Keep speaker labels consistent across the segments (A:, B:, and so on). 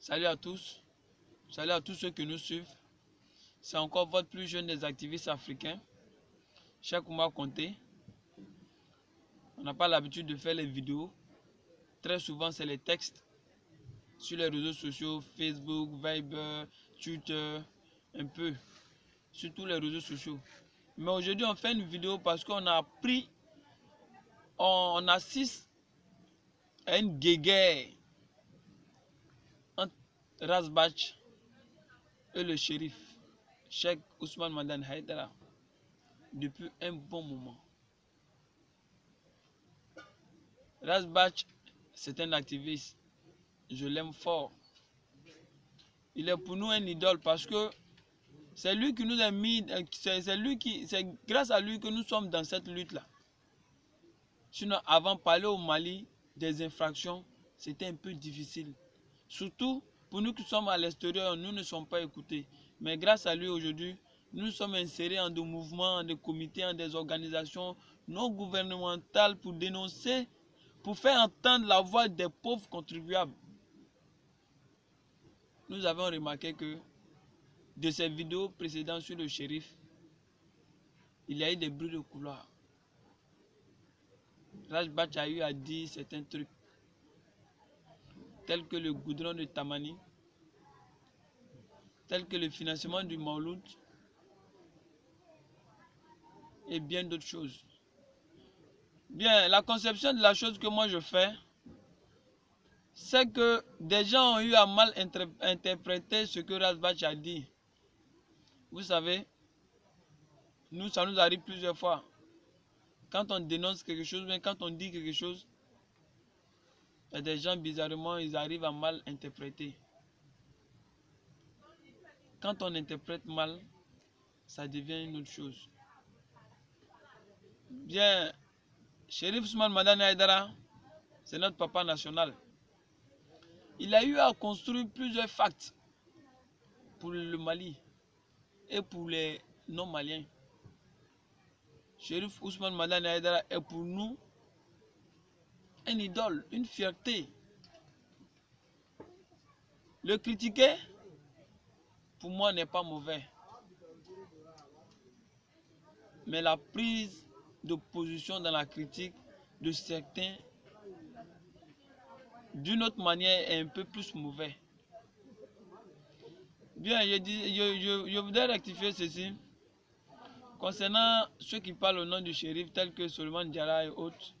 A: Salut à tous ceux qui nous suivent. C'est encore votre plus jeune des activistes africains, Cheikh Oumar Konté. On n'a pas l'habitude de faire les vidéos. Très souvent, c'est les textes sur les réseaux sociaux, Facebook, Viber, Twitter, un peu, sur tous les réseaux sociaux. Mais aujourd'hui, on fait une vidéo parce qu'on a appris, on assiste à une guéguerre entre Razbach et le shérif, Cheikh Ousmane Madani Haïdara, depuis un bon moment. Razbach, c'est un activiste. Je l'aime fort. Il est pour nous un idole parce que c'est lui qui nous a mis, c'est grâce à lui que nous sommes dans cette lutte-là. Sinon, avant, parler au Mali des infractions, c'était un peu difficile. Surtout pour nous qui sommes à l'extérieur, nous ne sommes pas écoutés. Mais grâce à lui aujourd'hui, nous sommes insérés en des mouvements, en des comités, en des organisations non gouvernementales pour dénoncer, pour faire entendre la voix des pauvres contribuables. Nous avons remarqué que de ces vidéos précédentes sur le shérif, il y a eu des bruits de couloir. Razbach a eu à dire certains trucs, tels que le goudron de Tamani, tels que le financement du Mauloud et bien d'autres choses. Bien, la conception de la chose que moi je fais, c'est que des gens ont eu à mal interpréter ce que Razbach a dit. Vous savez, ça nous arrive plusieurs fois. Quand on dénonce quelque chose, mais quand on dit quelque chose, il y a des gens, bizarrement, ils arrivent à mal interpréter. Quand on interprète mal, ça devient une autre chose. Bien, Chérif Ousmane Madani Haïdara, c'est notre papa national. Il a eu à construire plusieurs facts pour le Mali et pour les non-maliens. Chérif Ousmane Madani Haïdara est pour nous un idole, une fierté. Le critiquer, pour moi, n'est pas mauvais. Mais la prise de position dans la critique de certains, d'une autre manière, est un peu plus mauvais. Bien, je voudrais rectifier ceci. Concernant ceux qui parlent au nom du shérif, tels que Solomon Diarra et autres,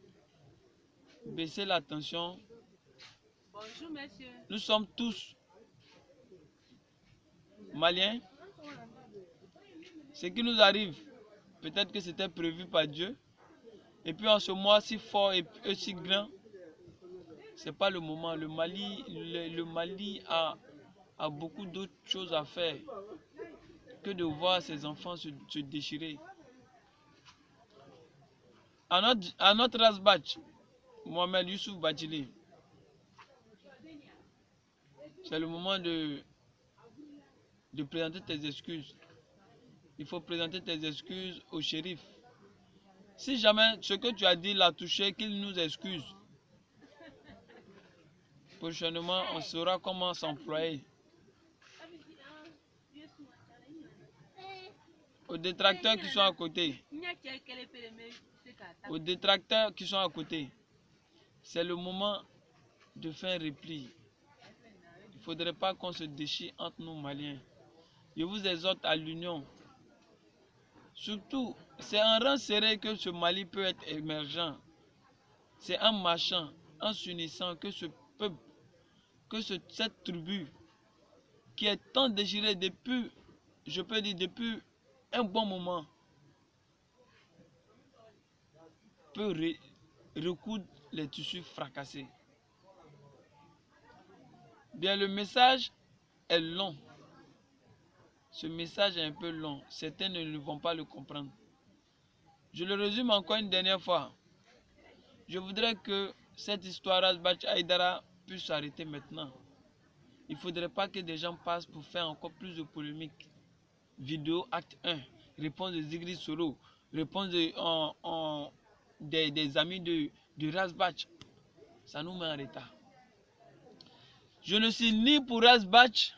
A: baissez l'attention.
B: Bonjour, monsieur.
A: Nous sommes tous Maliens. Ce qui nous arrive, peut-être que c'était prévu par Dieu. Et puis en ce mois si fort et si grand, c'est pas le moment. Le Mali a beaucoup d'autres choses à faire que de voir ses enfants se déchirer. À notre Razbach, Mohamed Youssouf Badjili, c'est le moment de présenter tes excuses. Il faut présenter tes excuses au shérif. Si jamais ce que tu as dit l'a touché, qu'il nous excuse. Prochainement, on saura comment s'employer. Aux détracteurs qui sont à côté, c'est le moment de faire un repli. Il ne faudrait pas qu'on se déchire entre nous Maliens. Je vous exhorte à l'union. Surtout, c'est en rang serré que ce Mali peut être émergent. C'est en marchant, en s'unissant que ce peuple, que cette tribu qui est tant déchirée depuis, je peux dire depuis un bon moment, peut recoudre les tissus fracassés. Bien, le message est long. Ce message est un peu long. Certains ne vont pas le comprendre. Je le résume encore une dernière fois. Je voudrais que cette histoire Razbach Haïdara puisse s'arrêter maintenant. Il ne faudrait pas que des gens passent pour faire encore plus de polémiques. Vidéo acte 1, réponse de Zigri Soro, réponse des amis de Razbach. Ça nous met en retard. Je ne suis ni pour Razbach,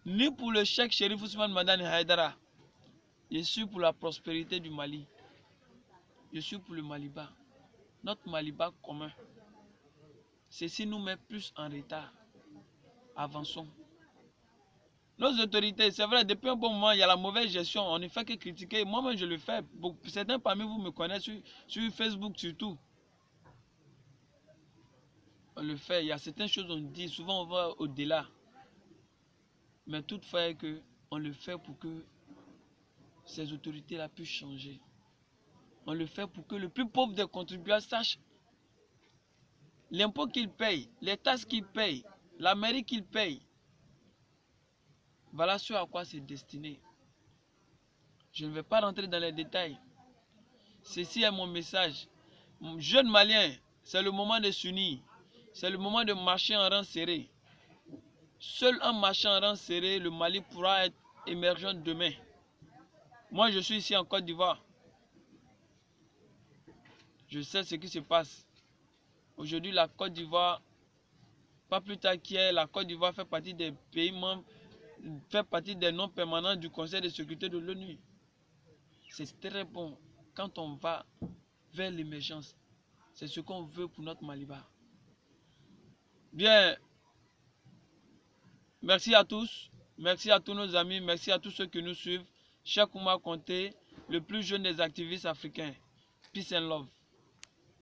A: ni pour le Cheikh Chérif Ousmane Madani Haïdara. Je suis pour la prospérité du Mali. Je suis pour le Maliba. Notre Maliba commun. Ceci nous met plus en retard. Avançons. Nos autorités, c'est vrai, depuis un bon moment, il y a la mauvaise gestion. On ne fait que critiquer. Moi-même, je le fais. Certains parmi vous me connaissent sur Facebook surtout. On le fait. Il y a certaines choses on dit. Souvent, on va au-delà. Mais toutefois, on le fait pour que ces autorités-là puissent changer. On le fait pour que le plus pauvre des contribuables sache l'impôt qu'il paye, les taxes qu'il paye, la mairie qu'il paye. Voilà ce à quoi c'est destiné. Je ne vais pas rentrer dans les détails. Ceci est mon message. Jeunes Maliens, c'est le moment de s'unir. C'est le moment de marcher en rang serré. Seul en marchant en rang serré, le Mali pourra être émergent demain. Moi, je suis ici en Côte d'Ivoire. Je sais ce qui se passe. Aujourd'hui, la Côte d'Ivoire, pas plus tard qu'hier, la Côte d'Ivoire fait partie des pays membres, fait partie des non permanents du Conseil de sécurité de l'ONU. C'est très bon quand on va vers l'émergence. C'est ce qu'on veut pour notre Maliba. Bien, merci à tous. Merci à tous nos amis. Merci à tous ceux qui nous suivent. Cheikh Oumar Konté, le plus jeune des activistes africains. Peace and love.